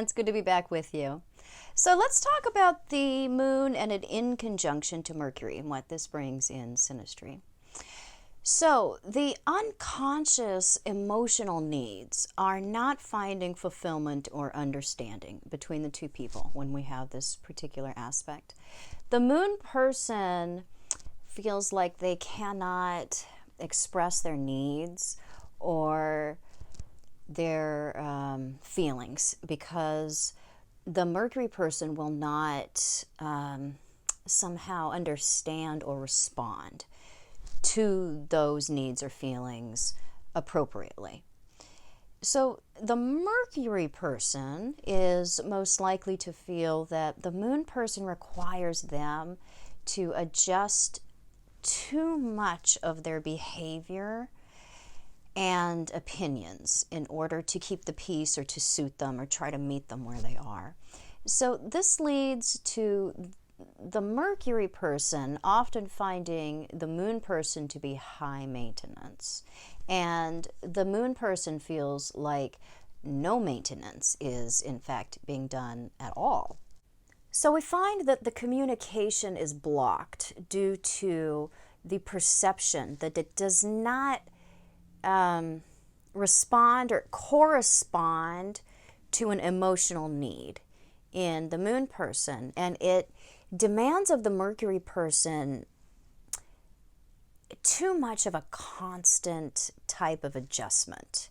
friends, good to be back with you. So let's talk about the moon and it in conjunction to Mercury and what this brings in synastry. So the unconscious emotional needs are not finding fulfillment or understanding between the two people when we have this particular aspect. The moon person feels like they cannot express their needs or their feelings because the Mercury person will not somehow understand or respond to those needs or feelings appropriately. So the Mercury person is most likely to feel that the moon person requires them to adjust too much of their behavior and opinions in order to keep the peace or to suit them or try to meet them where they are. So this leads to the Mercury person often finding the moon person to be high maintenance. And the moon person feels like no maintenance is in fact being done at all. So we find that the communication is blocked due to the perception that it does not respond or correspond to an emotional need in the moon person, and it demands of the Mercury person too much of a constant type of adjustment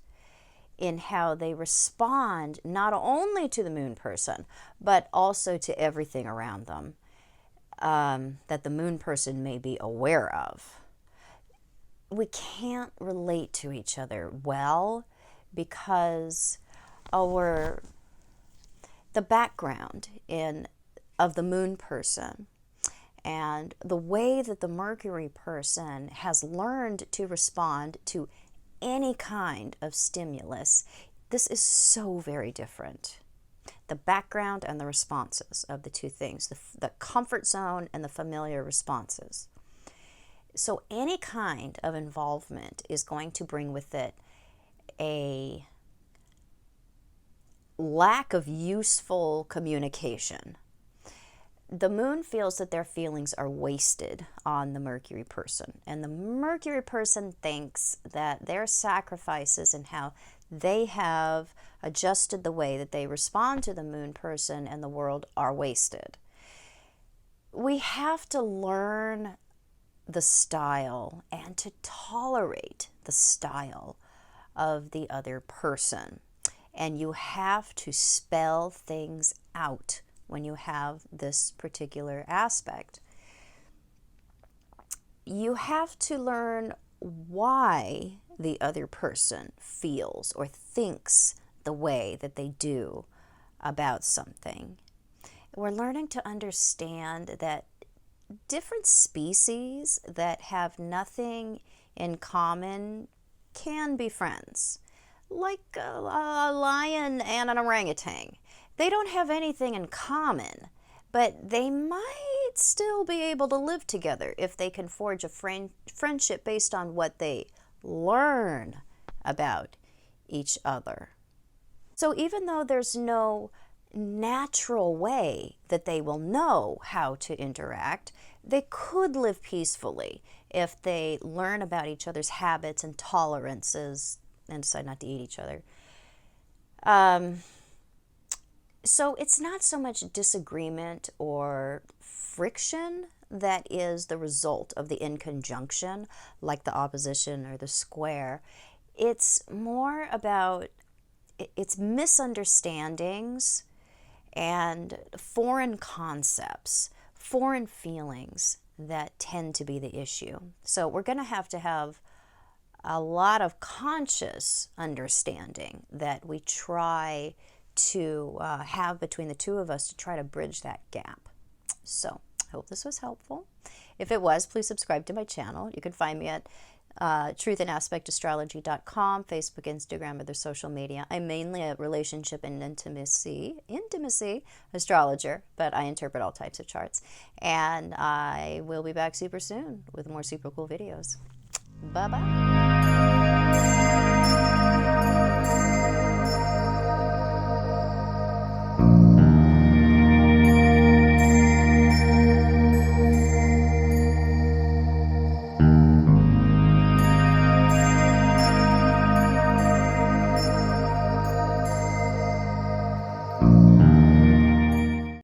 in how they respond not only to the moon person but also to everything around them that the moon person may be aware of. We can't relate to each other well because the background of the moon person and the way that the Mercury person has learned to respond to any kind of stimulus, this is so very different. The background and the responses of the two things, the comfort zone and the familiar responses. So any kind of involvement is going to bring with it a lack of useful communication. The moon feels that their feelings are wasted on the Mercury person, and the Mercury person thinks that their sacrifices and how they have adjusted the way that they respond to the moon person and the world are wasted. We have to learn the style and to tolerate the style of the other person. And you have to spell things out when you have this particular aspect. You have to learn why the other person feels or thinks the way that they do about something. We're learning to understand that different species that have nothing in common can be friends, like a lion and an orangutan. They don't have anything in common, but they might still be able to live together if they can forge a friendship based on what they learn about each other. So even though there's no natural way that they will know how to interact, they could live peacefully if they learn about each other's habits and tolerances and decide not to eat each other. So it's not so much disagreement or friction that is the result of the inconjunction, like the opposition or the square. It's more about it's misunderstandings and foreign concepts, foreign feelings that tend to be the issue. So we're going to have a lot of conscious understanding that we try to have between the two of us to try to bridge that gap. So I hope this was helpful. If it was, please subscribe to my channel. You can find me at truthandaspectastrology.com, Facebook, Instagram, other social media. I'm mainly a relationship and intimacy astrologer, but I interpret all types of charts. And I will be back super soon with more super cool videos. Bye-bye.